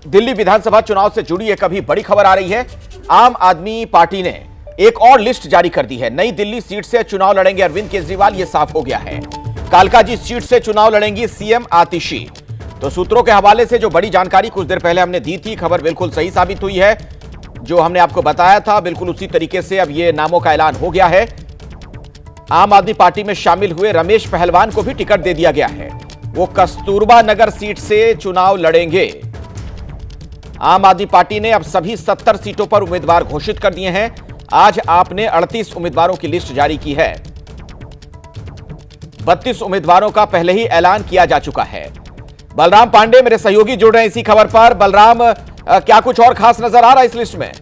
दिल्ली विधानसभा चुनाव से जुड़ी एक अभी बड़ी खबर आ रही है। आम आदमी पार्टी ने एक और लिस्ट जारी कर दी है। नई दिल्ली सीट से चुनाव लड़ेंगे अरविंद केजरीवाल, यह साफ हो गया है। कालकाजी सीट से चुनाव लड़ेंगी सीएम आतिशी। तो सूत्रों के हवाले से जो बड़ी जानकारी कुछ देर पहले हमने दी थी, खबर बिल्कुल सही साबित हुई है। जो हमने आपको बताया था बिल्कुल उसी तरीके से अब यह नामों का ऐलान हो गया है। आम आदमी पार्टी में शामिल हुए रमेश पहलवान को भी टिकट दे दिया गया है। वो कस्तूरबा नगर सीट से चुनाव लड़ेंगे। आम आदमी पार्टी ने अब सभी 70 सीटों पर उम्मीदवार घोषित कर दिए हैं। आज आपने 38 उम्मीदवारों की लिस्ट जारी की है। 32 उम्मीदवारों का पहले ही ऐलान किया जा चुका है। बलराम पांडे मेरे सहयोगी जुड़ रहे हैं इसी खबर पर। बलराम, क्या कुछ और खास नजर आ रहा है इस लिस्ट में?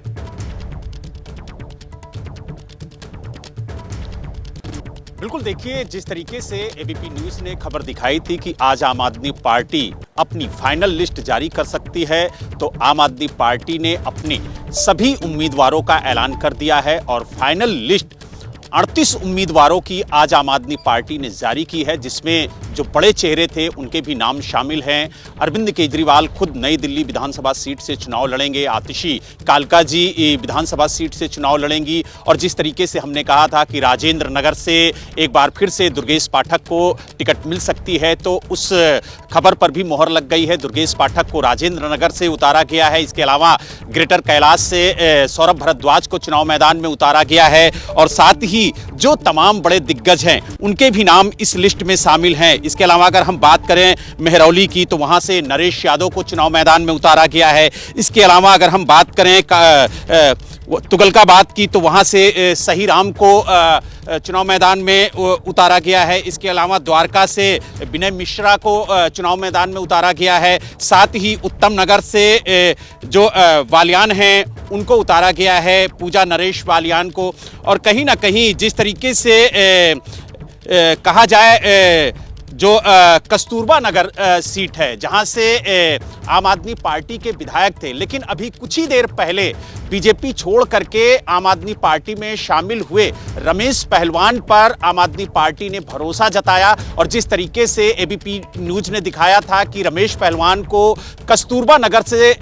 बिल्कुल, देखिए जिस तरीके से एबीपी न्यूज ने खबर दिखाई थी कि आज आम आदमी पार्टी अपनी फाइनल लिस्ट जारी कर सकती है, तो आम आदमी पार्टी ने अपने सभी उम्मीदवारों का ऐलान कर दिया है और फाइनल लिस्ट 38 उम्मीदवारों की आज आम आदमी पार्टी ने जारी की है, जिसमें जो बड़े चेहरे थे उनके भी नाम शामिल हैं। अरविंद केजरीवाल खुद नई दिल्ली विधानसभा सीट से चुनाव लड़ेंगे, आतिशी कालकाजी विधानसभा सीट से चुनाव लड़ेंगी और जिस तरीके से हमने कहा था कि राजेंद्र नगर से एक बार फिर से दुर्गेश पाठक को टिकट मिल सकती है, तो उस खबर पर भी मोहर लग गई है। दुर्गेश पाठक को राजेंद्र नगर से उतारा गया है। इसके अलावा ग्रेटर कैलाश से सौरभ भारद्वाज को चुनाव मैदान में उतारा गया है और साथ ही जो तमाम बड़े दिग्गज हैं उनके भी नाम इस लिस्ट में शामिल हैं। इसके अलावा अगर हम बात करें मेहरौली की, तो वहां से नरेश यादव को चुनाव मैदान में उतारा गया है। इसके अलावा अगर हम बात करें तुगलकाबाद की, तो वहां से सही राम को चुनाव मैदान में उतारा गया है। इसके अलावा द्वारका से विनय मिश्रा को चुनाव मैदान में उतारा गया है। साथ ही उत्तम नगर से जो वालियान हैं उनको उतारा गया है, पूजा नरेश वालियान को। और कहीं ना कहीं जिस तरीके से कहा जाए जो कस्तूरबा नगर सीट है, जहां से आम आदमी पार्टी के विधायक थे, लेकिन अभी कुछ ही देर पहले बीजेपी छोड़ करके आम आदमी पार्टी में शामिल हुए रमेश पहलवान पर आम आदमी पार्टी ने भरोसा जताया और जिस तरीके से एबीपी न्यूज ने दिखाया था कि रमेश पहलवान को कस्तूरबा नगर से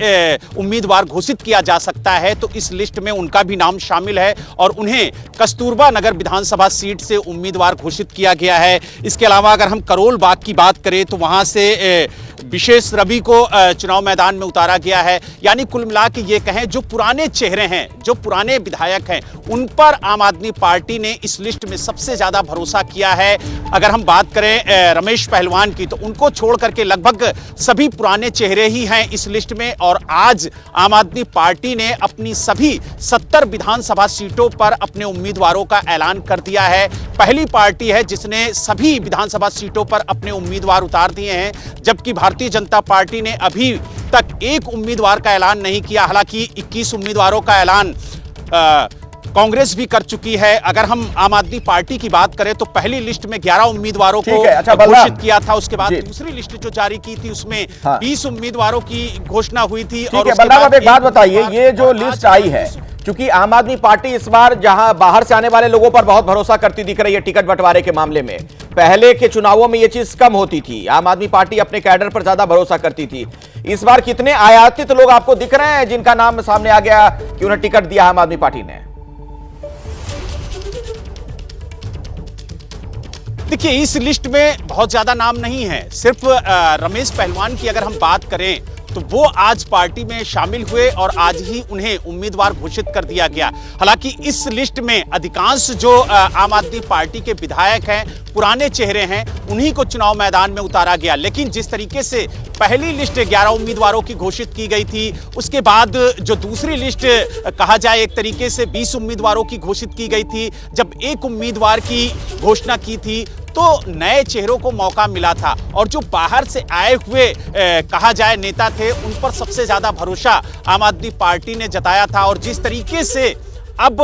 उम्मीदवार घोषित किया जा सकता है, तो इस लिस्ट में उनका भी नाम शामिल है और उन्हें कस्तूरबा नगर विधानसभा सीट से उम्मीदवार घोषित किया गया है। इसके अलावा अगर हम करोल बाग की बात करें, तो वहां से विशेष रवि को चुनाव मैदान में उतारा गया है। यानी कुल मिला के ये कहें, जो पुराने चेहरे हैं, जो पुराने विधायक हैं, उन पर आम आदमी पार्टी ने इस लिस्ट में सबसे ज्यादा भरोसा किया है। अगर हम बात करें रमेश पहलवान की, तो उनको छोड़ करके लगभग सभी पुराने चेहरे ही हैं इस लिस्ट में और आज आम आदमी पार्टी ने अपनी सभी 70 विधानसभा सीटों पर अपने उम्मीदवारों का ऐलान कर दिया है। पहली पार्टी है जिसने सभी विधानसभा सीटों पर अपने उम्मीदवार उतार दिए हैं, जबकि भारतीय जनता पार्टी ने अभी तक एक उम्मीदवार का ऐलान नहीं किया। हालांकि 21 उम्मीदवारों का ऐलान कांग्रेस भी कर चुकी है। अगर हम आम आदमी पार्टी की बात करें, तो पहली लिस्ट में 11 उम्मीदवारों को घोषित किया था। उसके बाद दूसरी लिस्ट जो जारी की थी उसमें 20 उम्मीदवारों की घोषणा हुई थी। और बलराम, एक बात बताइए, ये जो लिस्ट आई है, क्योंकि आम आदमी पार्टी इस बार जहां बाहर से आने वाले लोगों पर बहुत भरोसा करती दिख रही है टिकट बंटवारे के मामले में, पहले के चुनावों में यह चीज कम होती थी। आम आदमी पार्टी अपने कैडर पर ज्यादा भरोसा करती थी। इस बार कितने आयातित लोग आपको दिख रहे हैं जिनका नाम सामने आ गया कि उन्हें टिकट दिया आम आदमी पार्टी ने? देखिए, इस लिस्ट में बहुत ज्यादा नाम नहीं है। सिर्फ रमेश पहलवान की अगर हम बात करें, तो वो आज पार्टी में शामिल हुए और आज ही उन्हें उम्मीदवार घोषित कर दिया गया। हालांकि इस लिस्ट में अधिकांश जो आम आदमी पार्टी के विधायक हैं, पुराने चेहरे हैं, उन्हीं को चुनाव मैदान में उतारा गया। लेकिन जिस तरीके से पहली लिस्ट 11 उम्मीदवारों की घोषित की गई थी, उसके बाद जो दूसरी लिस्ट कहा जाए एक तरीके से 20 उम्मीदवारों की घोषित की गई थी, जब एक उम्मीदवार की घोषणा की थी तो नए चेहरों को मौका मिला था और जो बाहर से आए हुए कहा जाए नेता थे, उन पर सबसे ज्यादा भरोसा आम आदमी पार्टी ने जताया था। और जिस तरीके से अब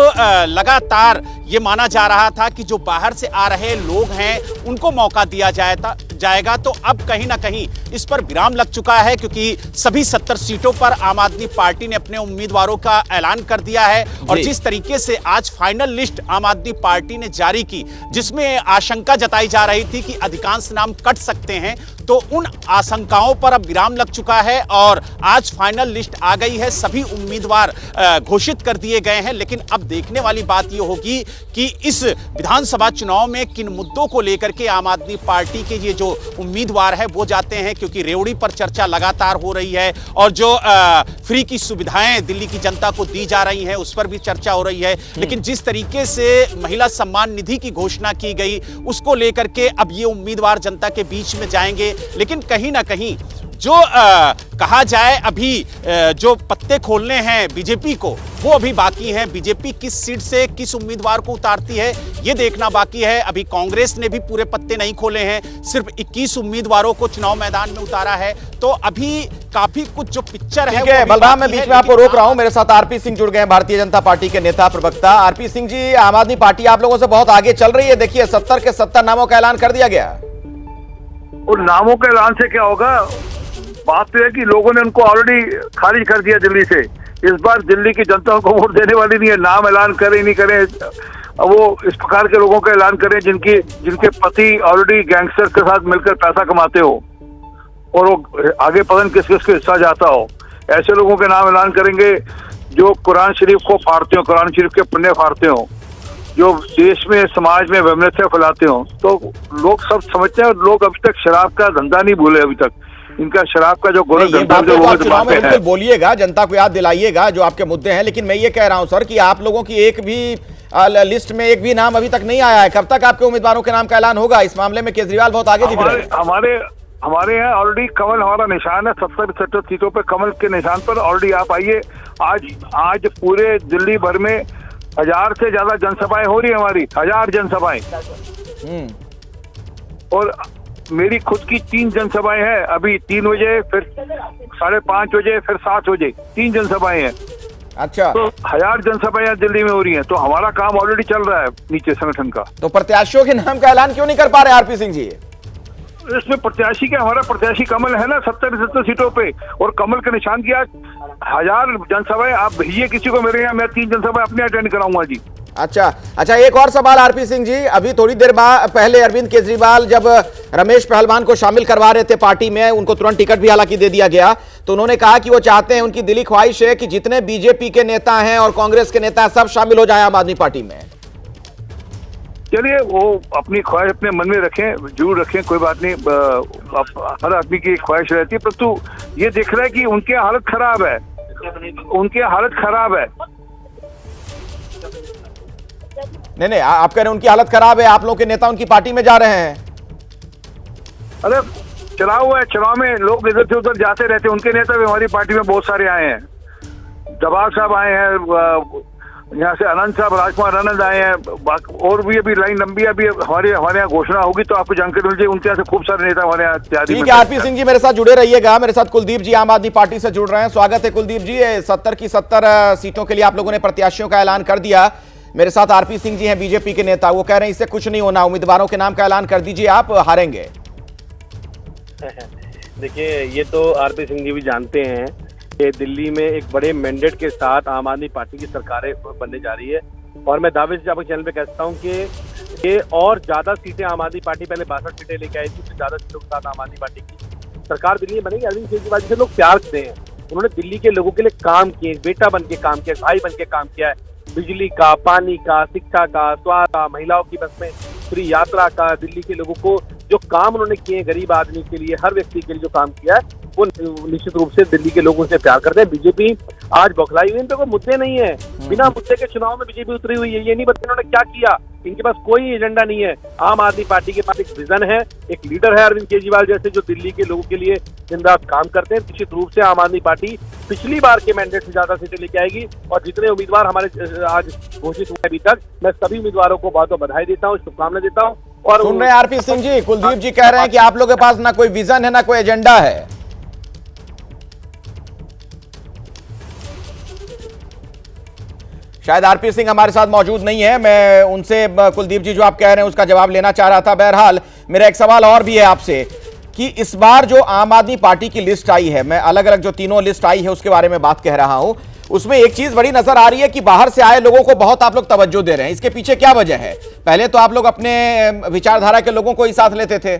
लगातार ये माना जा रहा था कि जो बाहर से आ रहे लोग हैं उनको मौका दिया जाएगा, तो अब कहीं ना कहीं इस पर विराम लग चुका है, क्योंकि सभी 70 सीटों पर आम आदमी पार्टी ने अपने उम्मीदवारों का ऐलान कर दिया है। और जिस तरीके से आज फाइनल लिस्ट आम आदमी पार्टी ने जारी की, जिसमें आशंका जताई जा रही थी कि अधिकांश नाम कट सकते हैं, तो उन आशंकाओं पर अब विराम लग चुका है और आज फाइनल लिस्ट आ गई है। सभी उम्मीदवार घोषित कर दिए गए हैं, लेकिन अब देखने वाली बात यह होगी कि इस विधानसभा चुनाव में किन मुद्दों को लेकर के आम आदमी पार्टी के ये जो उम्मीदवार है वो जाते हैं, क्योंकि रेवड़ी पर चर्चा लगातार हो रही है और जो फ्री की सुविधाएं दिल्ली की जनता को दी जा रही हैं उस पर भी चर्चा हो रही है। लेकिन जिस तरीके से महिला सम्मान निधि की घोषणा की गई उसको लेकर के अब ये उम्मीदवार जनता के बीच में जाएंगे, लेकिन कहीं ना कहीं जो कहा जाए अभी जो पत्ते खोलने हैं बीजेपी को वो अभी बाकी हैं। बीजेपी किस सीट से किस उम्मीदवार को उतारती है ये देखना बाकी है। अभी कांग्रेस ने भी पूरे पत्ते नहीं खोले हैं, सिर्फ 21 उम्मीदवारों को चुनाव मैदान में उतारा है। तो अभी काफी कुछ जो पिक्चर है। ठीक है बलराम, मैं बीच में आपको रोक रहा हूं। मेरे साथ आरपी सिंह जुड़ गए, भारतीय जनता पार्टी के नेता प्रवक्ता। आरपी सिंह जी, आम आदमी पार्टी आप लोगों से बहुत आगे चल रही है। देखिए 70 के 70 नामों का ऐलान कर दिया गया। उन नामों के ऐलान से क्या होगा? बात तो है कि लोगों ने उनको ऑलरेडी खारिज कर दिया दिल्ली से। इस बार दिल्ली की जनता को वोट देने वाली नहीं है। नाम ऐलान करें नहीं करें, वो इस प्रकार के लोगों का ऐलान करें जिनके पति ऑलरेडी गैंगस्टर के साथ मिलकर पैसा कमाते हो और वो आगे पता नहीं किस किस को हिस्सा जाता हो। ऐसे लोगों के नाम ऐलान करेंगे जो कुरान शरीफ को फाड़ते हो, कुरान शरीफ के पन्ने फाड़ते हो, जो देश में समाज में वैमनस्य फैलाते हो। तो लोग सब समझते हैं और लोग अभी तक शराब का धंधा नहीं भूले। अभी तक इनका शराब का जो गोलक धंधा जो वो चुनाव में बिल्कुल बोलिएगा, जनता को याद दिलाइएगा जो आपके मुद्दे हैं। लेकिन मैं ये कह रहा हूं सर कि आप लोगों की एक भी लिस्ट में एक भी नाम अभी तक नहीं आया है। कब तक आपके उम्मीदवारों के नाम का ऐलान होगा? इस मामले में केजरीवाल बहुत आगे दिख रहे हैं। हमारे यहाँ ऑलरेडी कमल हमारा निशान है। 70 सीटों पे कमल के निशान पर ऑलरेडी आप आइए। आज पूरे दिल्ली भर में 1000 से ज्यादा जनसभाएं हो रही है हमारी, 1000 जनसभाएं। और मेरी खुद की 3 जनसभाएं हैं। अभी 3 बजे, फिर 5:30 बजे, फिर 7 बजे 3 जनसभाएं हैं। अच्छा, तो 1000 जनसभाएं दिल्ली में हो रही हैं। तो हमारा काम ऑलरेडी चल रहा है नीचे संगठन का। तो प्रत्याशियों के नाम का ऐलान क्यों नहीं कर पा रहे आरपी सिंह जी? इसमें प्रत्याशी क्या, हमारा प्रत्याशी कमल है ना 70 सीटों पे, और कमल का निशान किया 1000 जनसभाएं। आप भेजिए किसी को मेरे यहाँ, मैं 3 जनसभाएं अपने अटेंड कराऊंगा जी। अच्छा, एक और सवाल आरपी सिंह जी। अभी थोड़ी देर पहले अरविंद केजरीवाल जब रमेश पहलवान को शामिल करवा रहे थे पार्टी में, उनको तुरंत टिकट भी हालांकि दे दिया गया, तो उन्होंने कहा कि वो चाहते हैं, उनकी दिली ख्वाहिश है कि जितने बीजेपी के नेता हैं और कांग्रेस के नेता सब शामिल हो जाए आम आदमी पार्टी में। चलिए, वो अपनी ख्वाहिश अपने मन में रखें, जरूर रखें, कोई बात नहीं। हर आदमी की ख्वाहिश रहती है, परंतु ये दिख रहा है कि उनकी हालत खराब है। नहीं, आप कह रहे हैं उनकी हालत खराब है, आप लोग के नेता उनकी पार्टी में जा रहे हैं। अरे चुनाव है, चुनाव में लोग इधर से उधर जाते रहते हैं। उनके नेता भी हमारी पार्टी में बहुत सारे आए हैं। जवाब साहब आए हैं, यहाँ से आनंद साहब, राजकुमार आनंद आए हैं, और भी अभी लाइन लंबी है। अभी हमारे यहाँ घोषणा होगी तो आपको जानकारी मिल जाएगी। उनके यहाँ से खूब सारे नेता हमारे यहाँ तैयारी। ठीक है आरपी सिंह जी, मेरे साथ जुड़े रहिएगा। मेरे साथ कुलदीप जी आम आदमी पार्टी से जुड़ रहे हैं। स्वागत है कुलदीप जी। 70 की 70 सीटों के लिए आप लोगों ने प्रत्याशियों का ऐलान कर दिया। मेरे साथ आरपी सिंह जी हैं, बीजेपी के नेता। वो कह रहे हैं इससे कुछ नहीं होना, उम्मीदवारों के नाम का ऐलान कर दीजिए, आप हारेंगे। देखिए, ये तो आरपी सिंह जी भी जानते हैं कि दिल्ली में एक बड़े मैंडेट के साथ आम आदमी पार्टी की सरकारें बनने जा रही है। और मैं दावे से आपके चैनल पे कहता हूँ कि ये और ज्यादा सीटें आम आदमी पार्टी, पहले 62 सीटें लेके आई थी, उससे ज्यादा सीटों के साथ आम आदमी पार्टी की सरकार दिल्ली में बनेगी। अरविंद केजरीवाल जी से लोग प्यार करते हैं। उन्होंने दिल्ली के लोगों के लिए काम किए, बेटा बन के काम किया, भाई बन के काम किया है। बिजली का, पानी का, शिक्षा का, स्वास्थ्य का, महिलाओं की बस में फ्री यात्रा का, दिल्ली के लोगों को जो काम उन्होंने किए, गरीब आदमी के लिए, हर व्यक्ति के लिए जो काम किया है, वो निश्चित रूप से दिल्ली के लोगों से प्यार करते हैं। बीजेपी आज बौखलाई हुई, इन पे कोई मुद्दे नहीं है। बिना मुद्दे के चुनाव में बीजेपी उतरी हुई है। ये नहीं पता इन्होंने क्या किया, इनके पास कोई एजेंडा नहीं है। आम आदमी पार्टी के पास एक विजन है, एक लीडर है अरविंद केजरीवाल जैसे, जो दिल्ली के लोगों के लिए दिन रात काम करते हैं। निश्चित रूप से आम आदमी पार्टी पिछली बार के मैंडेट से ज्यादा सीटें लेके आएगी। और जितने उम्मीदवार हमारे आज घोषित हुए अभी तक, मैं सभी उम्मीदवारों को बहुत बहुत बधाई देता हूँ, शुभकामनाएं देता हूँ। और सुन रहे हैं आरपी सिंह जी, कुलदीप जी कह रहे हैं कि आप लोगों के पास ना कोई विजन है ना कोई एजेंडा है। शायद आरपी सिंह हमारे साथ मौजूद नहीं है। मैं उनसे कुलदीप जी जो आप कह रहे हैं उसका जवाब लेना चाह रहा था। बहरहाल मेरा एक सवाल और भी है आपसे कि इस बार जो आम आदमी पार्टी की लिस्ट आई है, मैं अलग अलग जो तीनों लिस्ट आई है उसके बारे में बात कह रहा हूं, उसमें एक चीज बड़ी नजर आ रही है कि बाहर से आए लोगों को बहुत आप लोग तवज्जो दे रहे हैं। इसके पीछे क्या वजह है? पहले तो आप लोग अपने विचारधारा के लोगों को ही साथ लेते थे।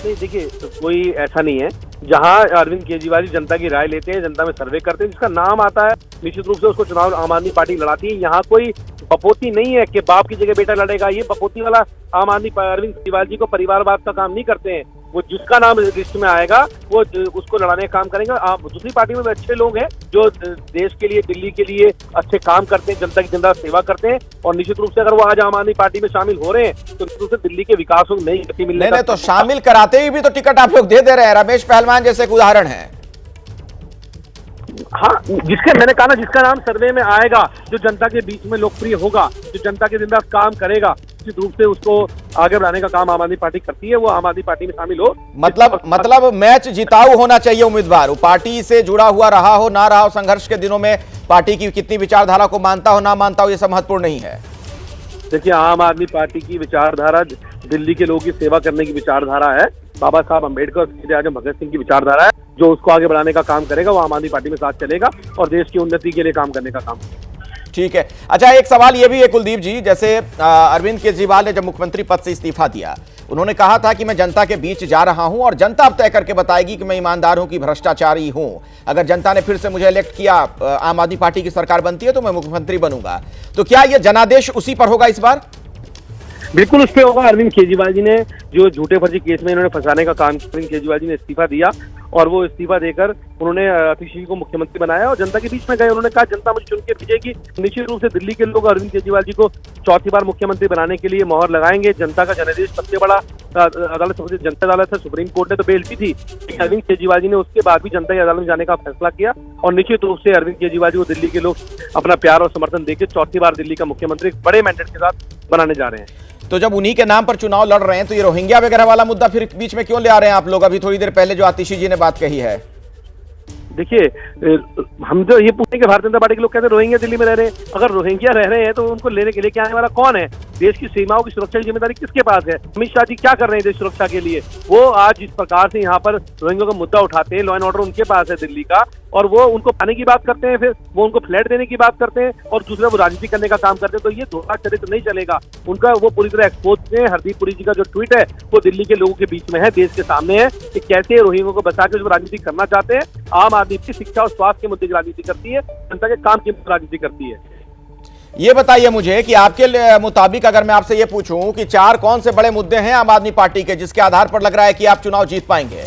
नहीं, देखिए कोई ऐसा नहीं है। जहां अरविंद केजरीवाल जी जनता की राय लेते हैं, जनता में सर्वे करते हैं, जिसका नाम आता है निश्चित रूप से उसको चुनाव आम आदमी पार्टी लड़ाती है। यहाँ कोई बपोती नहीं है कि बाप की जगह बेटा लड़ेगा। ये बपोती वाला आम आदमी अरविंद केजरीवाल जी को परिवारवाद का काम नहीं करते हैं। वो जिसका नाम लिस्ट में आएगा वो उसको लड़ाने का काम करेंगे। दूसरी पार्टी में भी अच्छे लोग हैं जो देश के लिए, दिल्ली के लिए अच्छे काम करते हैं, जनता की जिंदा सेवा करते हैं। और निश्चित रूप से अगर वो आज आम आदमी पार्टी में शामिल हो रहे हैं तो निश्चित रूप से दिल्ली के विकास को नई गति मिलने नहीं, तो शामिल कराते ही भी तो टिकट आप लोग दे दे रहे हैं। रमेश पहलवान जैसे एक उदाहरण है। हाँ, मैंने कहा ना, जिसका नाम सर्वे में आएगा, जो जनता के बीच में लोकप्रिय होगा, जो जनता के जिंदा काम करेगा, निश्चित रूप से उसको आगे बढ़ाने का काम आम आदमी पार्टी करती है। वो आम आदमी पार्टी में शामिल हो। मतलब मैच जिताऊ होना चाहिए उम्मीदवार। वो पार्टी से जुड़ा हुआ रहा हो ना रहा हो, संघर्ष के दिनों में पार्टी की कितनी विचारधारा को मानता हो ना मानता हो, ये सब महत्वपूर्ण नहीं है। देखिए, आम आदमी पार्टी की विचारधारा दिल्ली के लोगों की सेवा करने की विचारधारा है। बाबा साहब अम्बेडकर, शहीद आजम भगत सिंह की विचारधारा है। जो उसको आगे बढ़ाने का काम करेगा वो आम आदमी पार्टी में साथ चलेगा और देश की उन्नति के लिए काम करने का काम। ठीक है। अच्छा, एक सवाल ये भी है कुलदीप जी, जैसे अरविंद केजरीवाल ने जब मुख्यमंत्री पद से इस्तीफा दिया, उन्होंने कहा था कि मैं जनता के बीच जा रहा हूं और जनता अब तय करके बताएगी कि मैं ईमानदार हूं कि भ्रष्टाचारी हूं। अगर जनता ने फिर से मुझे इलेक्ट किया, आम आदमी पार्टी की सरकार बनती है तो मैं मुख्यमंत्री बनूंगा। तो क्या यह जनादेश उसी पर होगा इस बार? बिल्कुल उस पर होगा। अरविंद केजरीवाल जी ने जो झूठे फर्जी केस में इन्होंने फंसाने का काम किया, अरविंद केजरीवाल जी ने इस्तीफा दिया और वो इस्तीफा देकर उन्होंने आतिशी जी को मुख्यमंत्री बनाया और जनता के बीच में गए। उन्होंने कहा जनता मुझे चुन के भेजेगी। निश्चित रूप से दिल्ली के लोग अरविंद केजरीवाल जी को चौथी बार मुख्यमंत्री बनाने के लिए मोहर लगाएंगे। जनता का जनादेश सबसे बड़ा अदालत, सबसे जनता अदालत है। सुप्रीम कोर्ट ने तो बेल दी थी, लेकिन अरविंद केजरीवाल जी ने उसके बाद भी जनता की अदालत में जाने का फैसला किया और निश्चित रूप से अरविंद केजरीवाल जी को दिल्ली के लोग अपना प्यार और समर्थन देकर चौथी बार दिल्ली का मुख्यमंत्री बड़े मैंडेट के साथ बनाने जा रहे हैं। तो जब उन्हीं के नाम पर चुनाव लड़ रहे हैं तो ये रोहिंग्या वगैरह वाला मुद्दा फिर बीच में क्यों ले आ रहे हैं आप लोग? अभी थोड़ी देर पहले जो आतिशी जी ने बात कही है। देखिए, हम जो ये पूछे कि भारतीय जनता पार्टी के लोग कहते हैं रोहिंग्या दिल्ली में रह रहे हैं। अगर रोहिंग्या रह रहे हैं तो उनको लेने के लिए क्या आने वाला कौन है? देश की सीमाओं की सुरक्षा की जिम्मेदारी किसके पास है? अमित शाह जी क्या कर रहे हैं देश सुरक्षा के लिए? वो आज जिस प्रकार से यहाँ पर रोहिंग्या का मुद्दा उठाते हैं, लॉ एंड ऑर्डर उनके पास है दिल्ली का, और वो उनको पाने की बात करते हैं, फिर वो उनको फ्लैट देने की बात करते हैं और दूसरा वो राजनीति करने का काम करते हैं। तो ये धोखा चरित्र नहीं चलेगा उनका। वो पूरी तरह एक्सपोज है। हरदीप पुरी जी का जो ट्वीट है वो दिल्ली के लोगों के बीच में है, देश के सामने है कि कैसे रोहिंग्या को बचा के जो राजनीति करना चाहते हैं। आम आदमी की शिक्षा और स्वास्थ्य के मुद्दे की राजनीति करती है, जनता के काम की राजनीति करती है। ये बताइए मुझे कि आपके मुताबिक अगर मैं आपसे ये पूछूं कि 4 कौन से बड़े मुद्दे हैं आम आदमी पार्टी के जिसके आधार पर लग रहा है कि आप चुनाव जीत पाएंगे?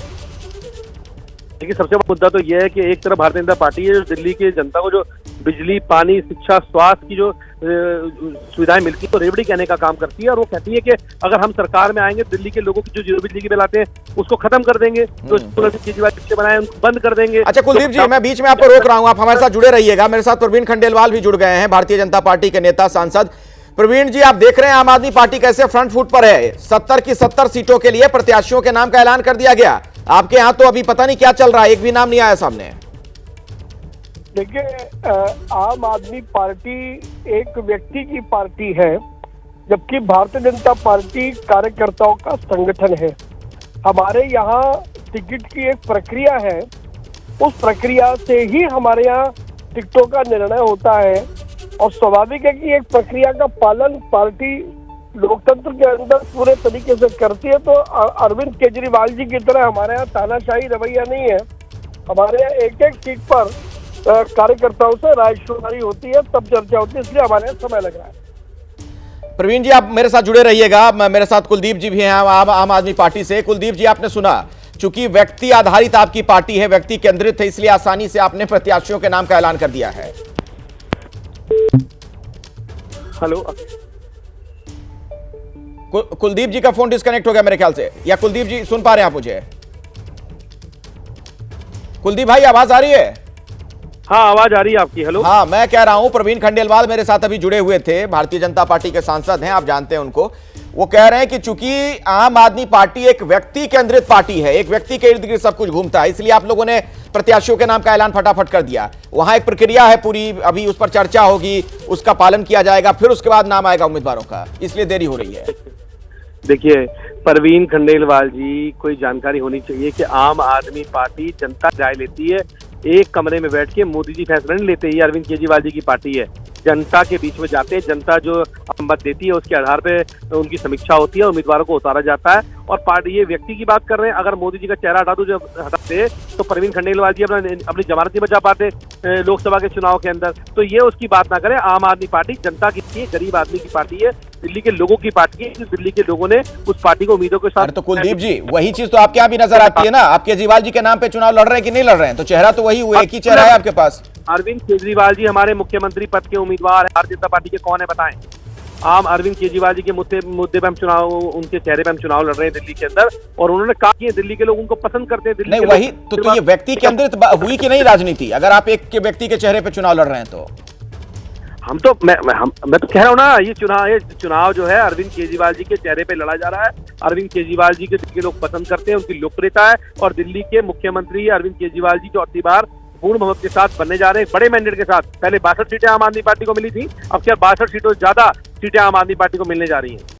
देखिए, सबसे बड़ा मुद्दा तो यह है कि एक तरफ भारतीय जनता पार्टी है जो दिल्ली की जनता को जो बिजली, पानी, शिक्षा, स्वास्थ्य की जो सुविधाएं मिलती है तो रेवड़ी कहने का काम करती है। और वो कहती है कि अगर हम सरकार में आएंगे दिल्ली के लोगों की जो जीरो बिजली की बिल आते हैं उसको खत्म कर देंगे, जो केजरीवाल रिक्शे बनाए उनको बंद कर देंगे। अच्छा कुलदीप जी, मैं बीच में आपको रोक रहा हूं, आप हमारे साथ जुड़े रहिएगा। मेरे साथ प्रवीण खंडेलवाल भी जुड़ गए हैं, भारतीय जनता पार्टी के नेता, सांसद। प्रवीण जी, आप देख रहे हैं आम आदमी पार्टी कैसे फ्रंट फुट पर है। 70 की 70 सीटों के लिए प्रत्याशियों के नाम का ऐलान कर दिया गया। आपके यहां तो अभी पता नहीं क्या चल रहा है, एक भी नाम नहीं आया सामने। देखिए, आम आदमी पार्टी एक व्यक्ति की पार्टी है, जबकि भारतीय जनता पार्टी कार्यकर्ताओं का संगठन है। हमारे यहाँ टिकट की एक प्रक्रिया है, उस प्रक्रिया से ही हमारे यहाँ टिकटों का निर्णय होता है और स्वाभाविक है कि एक प्रक्रिया का पालन पार्टी लोकतंत्र के अंदर पूरे तरीके से करती है। तो अरविंद केजरीवाल जी की तरह हमारे यहाँ तानाशाही रवैया नहीं है। हमारे यहाँ एक एक सीट पर कार्यकर्ताओं से रायशुमारी होती है, तब चर्चा होती है, इसलिए हमारे यहाँ समय लग रहा है। प्रवीण जी, आप मेरे साथ जुड़े रहिएगा। मेरे साथ कुलदीप जी भी हैं आम आदमी पार्टी से। कुलदीप जी, आपने सुना, चूंकि व्यक्ति आधारित आपकी पार्टी है, व्यक्ति केंद्रित है, इसलिए आसानी से आपने प्रत्याशियों के नाम का ऐलान कर दिया है। हेलो, कुलदीप जी का फोन डिस्कनेक्ट हो गया मेरे ख्याल से, या कुलदीप जी सुन पा रहे हैं आप मुझे? कुलदीप भाई, आवाज आ रही है? हाँ, आवाज आ रही है आपकी। हेलो, हाँ, मैं कह रहा हूं प्रवीण खंडेलवाल मेरे साथ अभी जुड़े हुए थे, भारतीय जनता पार्टी के सांसद हैं, आप जानते हैं उनको। वो कह रहे हैं कि चूंकि आम आदमी पार्टी एक व्यक्ति केंद्रित पार्टी है, एक व्यक्ति के इर्द गिर्द सब कुछ घूमता है, इसलिए आप लोगों ने प्रत्याशियों के नाम का ऐलान फटाफट कर दिया। वहां एक प्रक्रिया है पूरी, अभी उस पर चर्चा होगी, उसका पालन किया जाएगा, फिर उसके बाद नाम आएगा उम्मीदवारों का, इसलिए देरी हो रही है। देखिए, प्रवीण खंडेलवाल जी, कोई जानकारी होनी चाहिए कि आम आदमी पार्टी जनता राय लेती है। एक कमरे में बैठ के मोदी जी फैसला नहीं लेते, ये अरविंद केजरीवाल जी की पार्टी है। जनता के बीच में जाते हैं, जनता जो मत देती है उसके आधार पे उनकी समीक्षा होती है, उम्मीदवारों को उतारा जाता है। और पार्टी, ये व्यक्ति की बात कर रहे हैं, अगर मोदी जी का चेहरा हटा दो, जब हटाते तो परवीन खंडेलवाल जी अपनी जमानत नहीं बचा पाते लोकसभा के चुनाव के अंदर। तो ये उसकी बात ना करें। आम आदमी पार्टी जनता की, गरीब आदमी की पार्टी है, दिल्ली के लोगों की पार्टी है। दिल्ली के लोगों ने उस पार्टी को उम्मीदों के साथ। तो कुलदीप जी, वही चीज तो आपके यहाँ भी नजर आती है ना। आप केजरीवाल जी के नाम पे चुनाव लड़ रहे हैं कि नहीं लड़ रहे हैं? तो चेहरा तो वही हुआ, एक ही चेहरा है आपके पास। अरविंद केजरीवाल जी हमारे मुख्यमंत्री पद के उम्मीदवार है। भारतीय जनता पार्टी के कौन है बताएं? आम अरविंद केजरीवाल जी के मुद्दे पे हम चुनाव, उनके चेहरे पे हम चुनाव लड़ रहे हैं दिल्ली के अंदर, और उन्होंने कहा कि दिल्ली के लोग उनको पसंद करते हैं। नहीं वही तो ये व्यक्ति के अंदर हुई कि नहीं राजनीति? अगर आप एक के व्यक्ति के चेहरे पे चुनाव लड़ रहे हैं तो मैं तो कह रहा हूँ ना, ये चुनाव जो है अरविंद केजरीवाल जी के चेहरे पे लड़ा जा रहा है। अरविंद केजरीवाल जी के लोग पसंद करते हैं, उनकी लोकप्रियता है, और दिल्ली के मुख्यमंत्री अरविंद केजरीवाल जी चौथी बार पूर्ण बहुमत के साथ बनने जा रहे हैं, बड़े मैंडेट के साथ। पहले 62 सीटें आम आदमी पार्टी को मिली थी, अब क्या 62 सीटों से ज्यादा सीटें आम आदमी पार्टी को मिलने जा रही हैं।